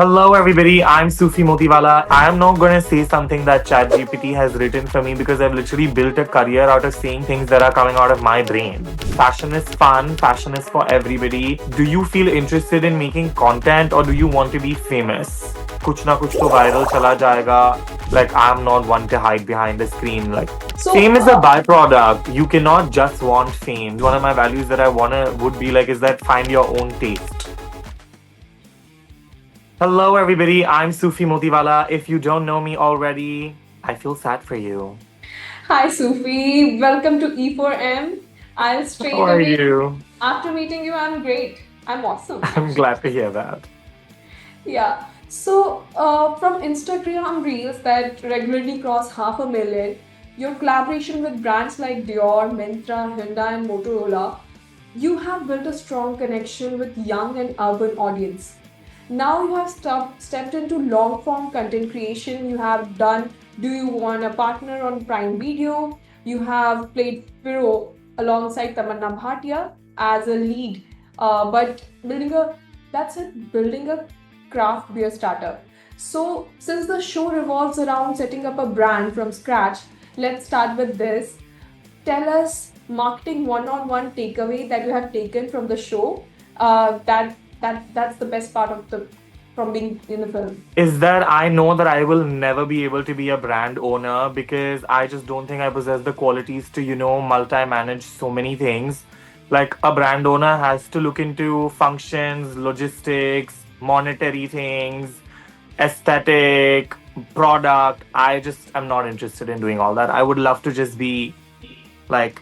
Hello, everybody. I'm Sufi Motiwala. I am not going to say something that ChatGPT has written for me because I've literally built a career out of saying things that are coming out of my brain. Fashion is fun. Fashion is for everybody. Do you feel interested in making content or do you want to be famous? कुछ ना कुछ तो viral चला जाएगा. Like I'm not one to hide behind the screen. Like So, fame is a byproduct. You cannot just want fame. One of my values that I wanna would be like is that find your own taste. Hello, everybody. I'm Sufi Motiwala. If you don't know me already, I feel sad for you. hi Sufi, welcome to E4M. I'll How straight are away. you? After meeting you, I'm great. I'm awesome, I'm actually. glad to hear that. Yeah. So, from Instagram reels that regularly cross 500,000, your collaboration with brands like Dior, Myntra, Hyundai, and Motorola, you have built a strong connection with young and urban audience. Now you have stepped into long form content creation. You have done Do You Want a Partner on Prime Video? You have played Firo alongside Tamanna Bhatia as a lead. But building a craft beer startup. So, since the show revolves around setting up a brand from scratch, let's start with this. Tell us marketing one-on-one takeaway that you have taken from the show. That's the best part of the from being in the film. Is that I know that I will never be able to be a brand owner because I just don't think I possess the qualities to, multi manage so many things. Like a brand owner has to look into functions, logistics, monetary things, aesthetic, product. I just am not interested in doing all that. I would love to just be like,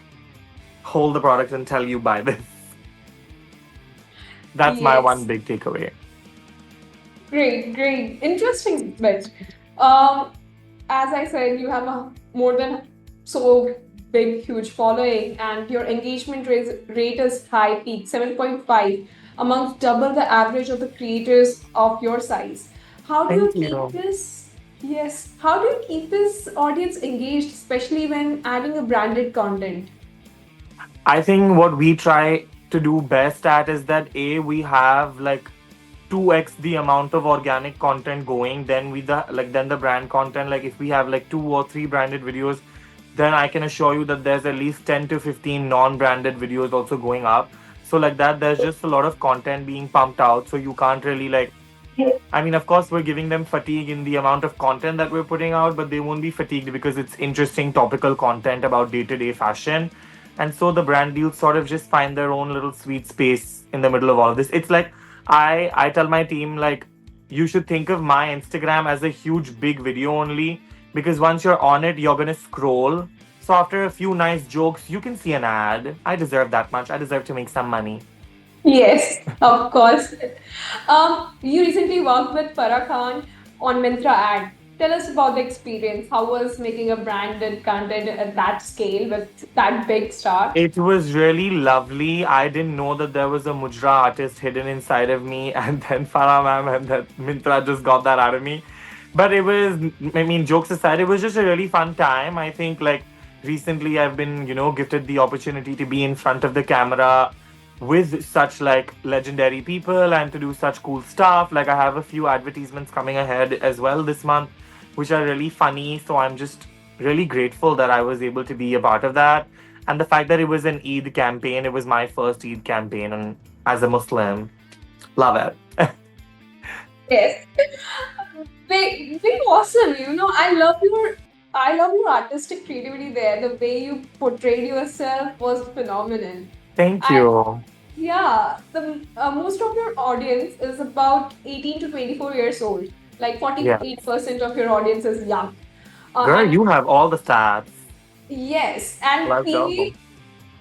hold the product and tell you buy this. That's my one Yes. big takeaway. Great, great. Interesting bit. Um, as I said, you have a more than so big, huge following, and your engagement rate is high, peak 7.5, amongst double the average of the creators of your size. How do you Thank keep you. this? Yes. How do you keep this audience engaged, especially when adding a branded content? I think what we try to do best at is that we have like 2x the amount of organic content going then the brand content. Like if we have like two or three branded videos, then I can assure you that there's at least 10 to 15 non-branded videos also going up. So like that there's just a lot of content being pumped out, so you can't really like, I mean, of course, we're giving them fatigue in the amount of content that we're putting out, but they won't be fatigued because it's interesting topical content about day to day fashion. And so the brand deals sort of just find their own little sweet space in the middle of all of this. It's like I tell my team, like, you should think of my Instagram as a huge big video only, because once you're on it, you're gonna scroll. So after a few nice jokes, you can see an ad. I deserve that much. I deserve to make some money. Yes, of course. You recently worked with Farah Khan on Myntra ad. Tell us about the experience. How was making a branded content at that scale with that big star? It was really lovely. I didn't know that there was a Mujra artist hidden inside of me, and then Farah ma'am and that Mintra just got that out of me. But it was, I mean, jokes aside, it was just a really fun time. I think, like, recently I've been, gifted the opportunity to be in front of the camera with such, like, legendary people and to do such cool stuff. Like, I have a few advertisements coming ahead as well this month, which are really funny. So I'm just really grateful that I was able to be a part of that. And the fact that it was an Eid campaign, it was my first Eid campaign, and as a Muslim, love it. Yes. Very awesome. I love your artistic creativity there. The way you portrayed yourself was phenomenal. Thank And you. yeah, the most of your audience is about 18 to 24 years old. Like Yeah. 48% of your audience is young. Girl, And you have all the stats. yes, and Let's go.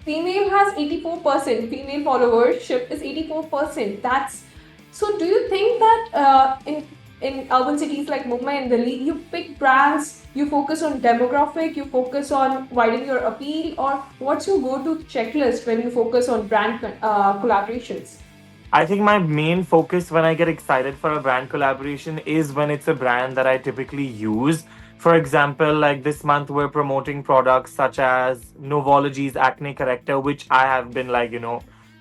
female has 84%. Female followership is 84%. That's so. Do you think that in urban cities like Mumbai and Delhi, you pick brands, you focus on demographic, you focus on widening your appeal, or what's your go-to checklist when you focus on brand collaborations? I think my main focus when I get excited for a brand collaboration is when it's a brand that I typically use. For example, like this month, we're promoting products such as Novology's acne corrector, which I have been like,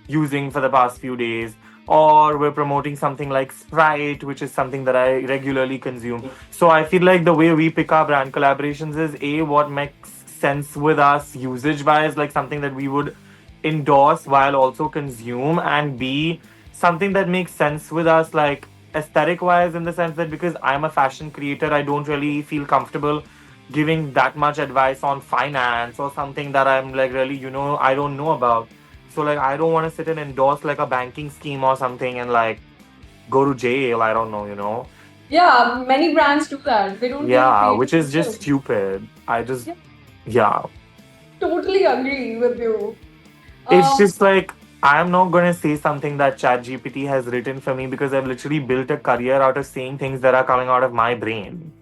using for the past few days. or we're promoting something like Sprite, which is something that I regularly consume. So I feel like the way we pick our brand collaborations is A, what makes sense with us usage wise, like something that we would endorse while also consume, and B, something that makes sense with us, like aesthetic wise, in the sense that because I'm a fashion creator, I don't really feel comfortable giving that much advice on finance or something that I'm like really, I don't know about. So like I don't want to sit and endorse like a banking scheme or something and like go to jail. I don't know. Yeah, many brands do that. They don't give Yeah, creative which is just freedom. stupid. I just Yeah, yeah. totally agree with you. It's Um, just like I'm not gonna say something that ChatGPT has written for me because I've literally built a career out of saying things that are coming out of my brain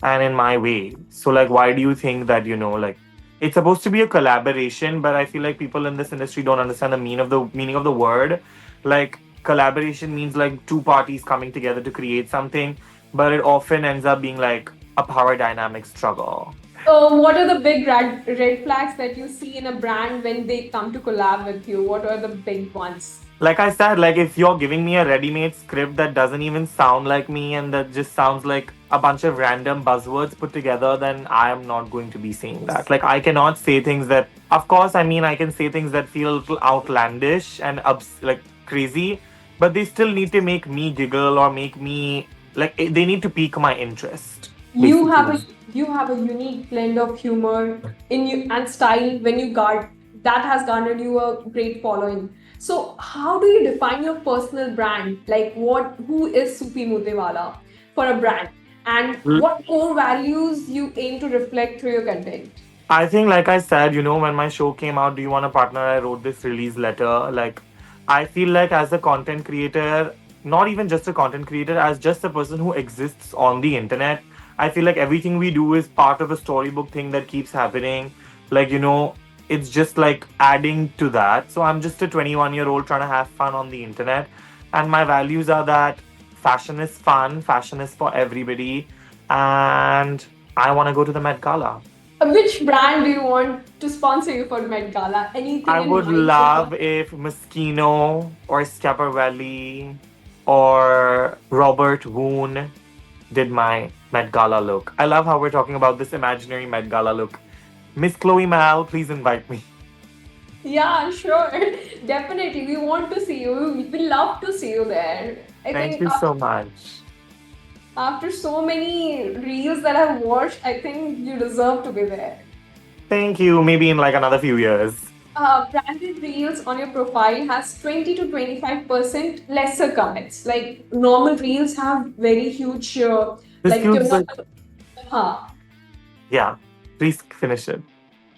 and in my way. So like why do you think that, like it's supposed to be a collaboration, but I feel like people in this industry don't understand the meaning of the word. Like collaboration means like two parties coming together to create something, but it often ends up being like a power dynamic struggle. what are the big red flags that you see in a brand when they come to collab with you? What are the big ones? Like I said, like if you're giving me a ready-made script that doesn't even sound like me and that just sounds like a bunch of random buzzwords put together, then I am not going to be saying that. Like I cannot say things that, of course, I mean I can say things that feel a little outlandish and like crazy, but they still need to make me giggle or make me like they need to pique my interest, You have basically. a you have a unique blend of humor in you and style when you guard that has garnered you a great following. So how do you define your personal brand? Like who is Sufi Motiwala for a brand? And what core values you aim to reflect through your content? I think, like I said, when my show came out, Do You Want a Partner? I wrote this release letter. Like, I feel like as a content creator, not even just a content creator, as just a person who exists on the internet, I feel like everything we do is part of a storybook thing that keeps happening. Like, it's just like adding to that. So I'm just a 21-year-old trying to have fun on the internet. And my values are that fashion is fun, fashion is for everybody, and I want to go to the Met Gala. Which brand do you want to sponsor you for Met Gala? I Anything in would mind so far? love if Moschino or Schiaparelli or Robert Woon did my Met Gala look. I love how we're talking about this imaginary Met Gala look. Miss Chloe Mal, please invite me. Yeah, sure. Definitely. We want to see you. We love to see you there. I Thank think you so much. after so many reels that I've watched, I think you deserve to be there. Thank you. Maybe in like another few years. Branded reels on your profile has 20 to 25% lesser comments. Like normal reels have very huge, This like, feels like, huh. yeah, please finish it.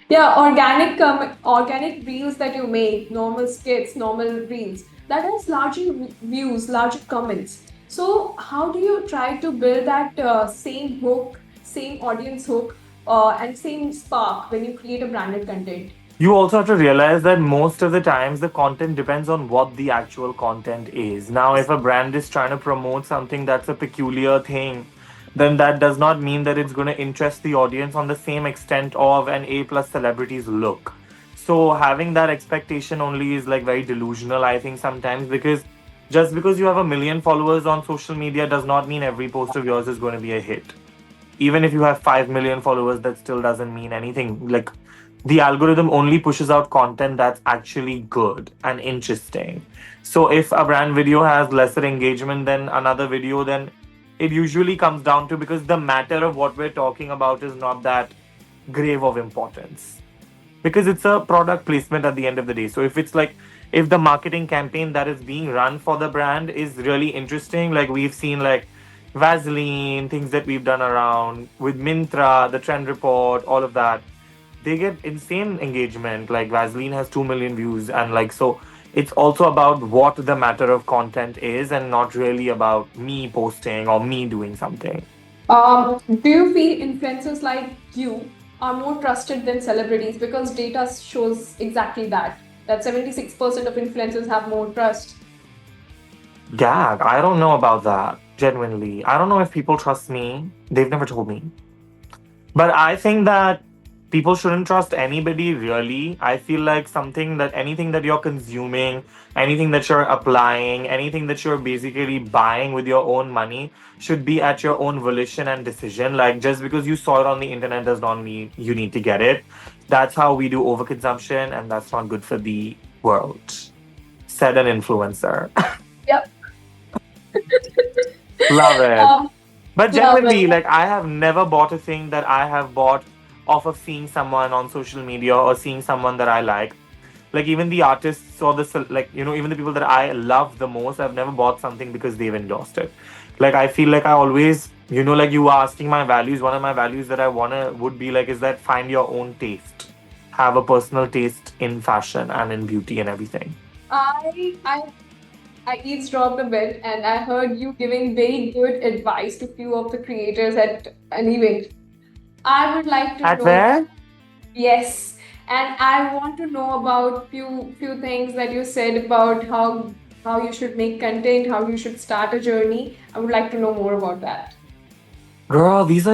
Yeah, organic reels that you make, normal skits, normal reels, that has larger views, larger comments. So how do you try to build that same hook, same audience hook, and same spark when you create a branded content? You also have to realize that most of the times the content depends on what the actual content is. Now, if a brand is trying to promote something that's a peculiar thing, then that does not mean that it's going to interest the audience on the same extent of an A plus celebrity's look. So having that expectation only is like very delusional, I think, sometimes, because just because you have a million followers on social media does not mean every post of yours is going to be a hit. Even if you have 5 million followers, that still doesn't mean anything. Like, the algorithm only pushes out content that's actually good and interesting. So if a brand video has lesser engagement than another video, then it usually comes down to because the matter of what we're talking about is not that grave of importance, because it's a product placement at the end of the day. So if it's like, if the marketing campaign that is being run for the brand is really interesting, like we've seen like Vaseline, things that we've done around with Myntra, the trend report, all of that, they get insane engagement. Like Vaseline has 2 million views, and like, so it's also about what the matter of content is and not really about me posting or me doing something. Do you feel influencers like you are more trusted than celebrities because data shows exactly that 76% of influencers have more trust. Gag, I don't know about that. Genuinely, I don't know if people trust me. They've never told me. But I think that people shouldn't trust anybody really. I feel like something that anything that you're consuming, anything that you're applying, anything that you're basically buying with your own money should be at your own volition and decision. Like just because you saw it on the internet does not mean you need to get it. That's how we do overconsumption, and that's not good for the world. Said an influencer. Yep. Love it. Um, But love it. genuinely, like I have never bought a thing that I have bought off of seeing someone on social media or seeing someone that I like. Like even the artists or the like even the people that I love the most, I've never bought something because they've endorsed it. Like I feel like I always like you were asking my values. One of my values that I wanna would be like is that find your own taste, have a personal taste in fashion and in beauty and everything. I I I eavesdropped a bit and I heard you giving very good advice to few of the creators at an event. I would like to At know, where? yes, and I want to know about few things that you said about how you should make content, how you should start a journey. I would like to know more about that. Girl, these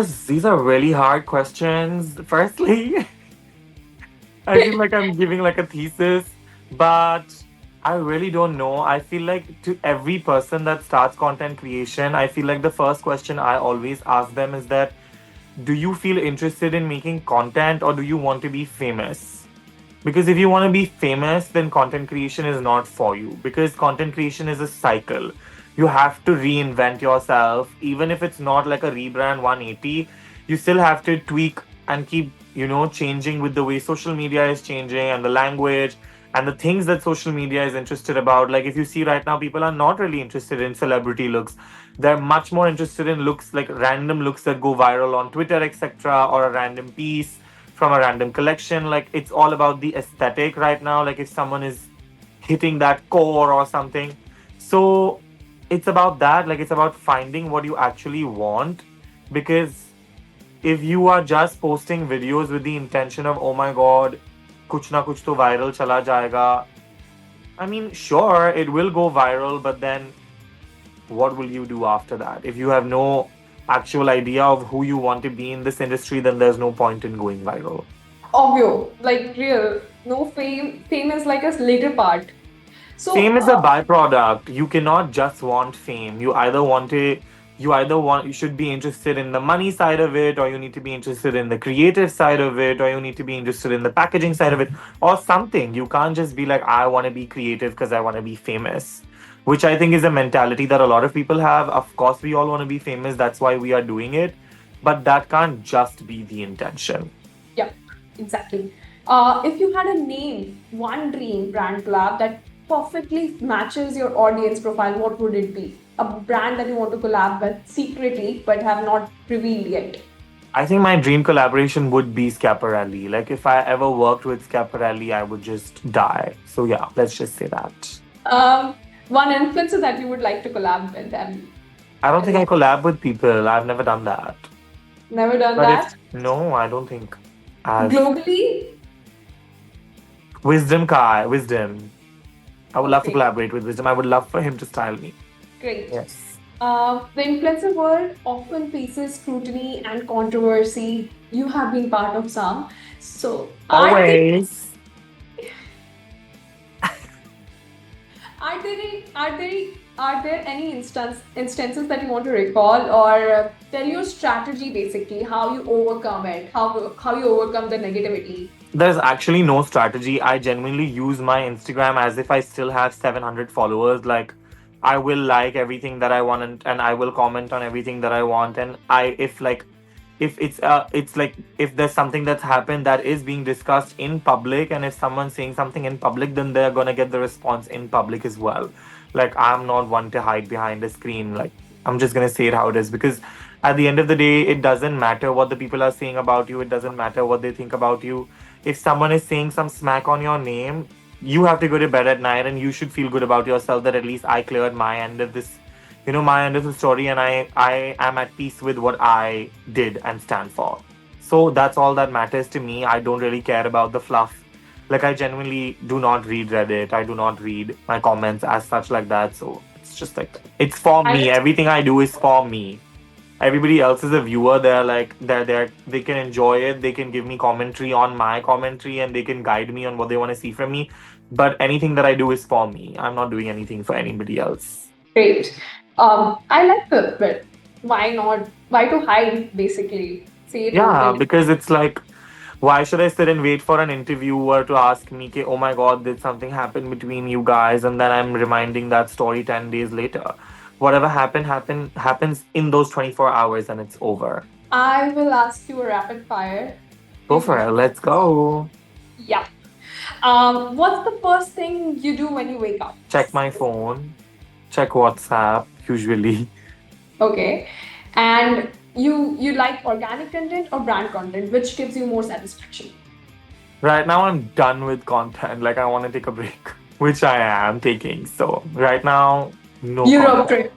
are really hard questions. Firstly, I feel like I'm giving like a thesis, but I really don't know. I feel like to every person that starts content creation, I feel like the first question I always ask them is that do you feel interested in making content or do you want to be famous? Because if you want to be famous, then content creation is not for you. Because content creation is a cycle. You have to reinvent yourself. Even if it's not like a rebrand 180, you still have to tweak and keep, changing with the way social media is changing and the language and the things that social media is interested about. Like if you see right now, people are not really interested in celebrity looks. They're much more interested in looks like random looks that go viral on Twitter, etc., or a random piece from a random collection. Like it's all about the aesthetic right now. Like if someone is hitting that core or something. So it's about that. Like it's about finding what you actually want. Because if you are just posting videos with the intention of, oh my god, kuch na kuch to viral chala jayega. I mean, sure, it will go viral, but then what will you do after that? If you have no actual idea of who you want to be in this industry, then there's no point in going viral. Obvio, like real. No fame. Fame is like a later part. So, Fame is a byproduct. You cannot just want fame. You should be interested in the money side of it, or you need to be interested in the creative side of it, or you need to be interested in the packaging side of it, or something. You can't just be like, I want to be creative because I want to be famous, which I think is a mentality that a lot of people have. Of course, we all want to be famous. That's why we are doing it. But that can't just be the intention. yeah, exactly. If you had a name, one dream brand collab that perfectly matches your audience profile, what would it be? A brand that you want to collab with secretly but have not revealed yet. I think my dream collaboration would be Schiaparelli. Like if I ever worked with Schiaparelli, I would just die. So yeah, let's just say that. Um, One influencer that you would like to collab with and I don't think I any collab with people. I've never done that. never done But if that. no, I don't think I've Globally, Wisdom. I would love to okay, collaborate with Wisdom. I would love for him to style me. great. Yes. The influencer world often faces scrutiny and controversy. You have been part of some. So, Always. are there any instances that you want to recall or tell your strategy basically how you overcome it, how you overcome the negativity? There's actually no strategy. I genuinely use my Instagram as if I still have 700 followers. Like, I will like everything that I want and I will comment on everything that I want. And if it's like if there's something that's happened that is being discussed in public, and if someone's saying something in public, then they're gonna get the response in public as well. Like, I'm not one to hide behind a screen. Like, I'm just gonna say it how it is because at the end of the day, it doesn't matter what the people are saying about you. It doesn't matter what they think about you. If someone is saying some smack on your name, you have to go to bed at night and you should feel good about yourself that at least I cleared my end of this, my end of the story, and I am at peace with what I did and stand for. So that's all that matters to me. I don't really care about the fluff. Like, I genuinely do not read Reddit. I do not read my comments as such like that. So it's just like it's for I me. Everything I do is for me. Everybody else is a viewer. They're like they can enjoy it. They can give me commentary on my commentary, and they can guide me on what they want to see from me. But anything that I do is for me. I'm not doing anything for anybody else. Great. I like that, but why not? Why to hide, basically? Say it Yeah, openly. because it's like, why should I sit and wait for an interviewer to ask me, "Ki, oh my God, did something happen between you guys?" And then I'm reminding that story 10 days later. Whatever happens in those 24 hours, and it's over. I will ask you a rapid fire. Go You for can. it. Let's go. Yeah. What's the first thing you do when you wake up? Check my phone. Check WhatsApp. Usually, Okay. And you like organic content or brand content? Which gives you more satisfaction? right now I'm done with content. Like I want to take a break, which I am taking. So right now, no Europe content. trip.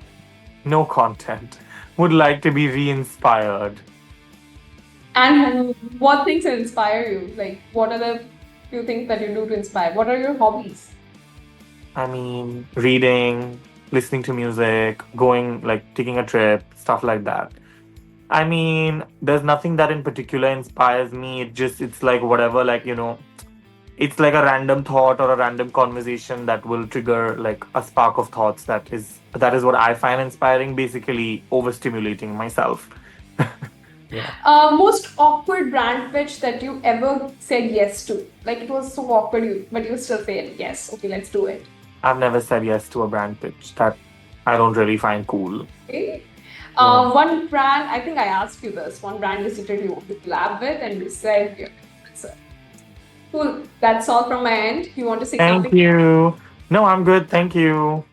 No content. Would like to be re-inspired. And what things inspire you? Like, what are the few things that you do to inspire? What are your hobbies? I mean, reading, listening to music, going like taking a trip, stuff like that. I mean, there's nothing that in particular inspires me. It's like whatever, like, it's like a random thought or a random conversation that will trigger like a spark of thoughts that is what I find inspiring, basically overstimulating myself. Yeah. Most awkward brand pitch that you ever said yes to? Like, it was so awkward, but you still said yes. Okay, let's do it. I've never said yes to a brand pitch that I don't really find cool. Okay. Yeah. One brand, I think I asked you this. One brand you secretly want to collab with, and you said, yeah, that's it. Cool. That's all from my end. You want to say Thank something? you. No, I'm good. Thank you.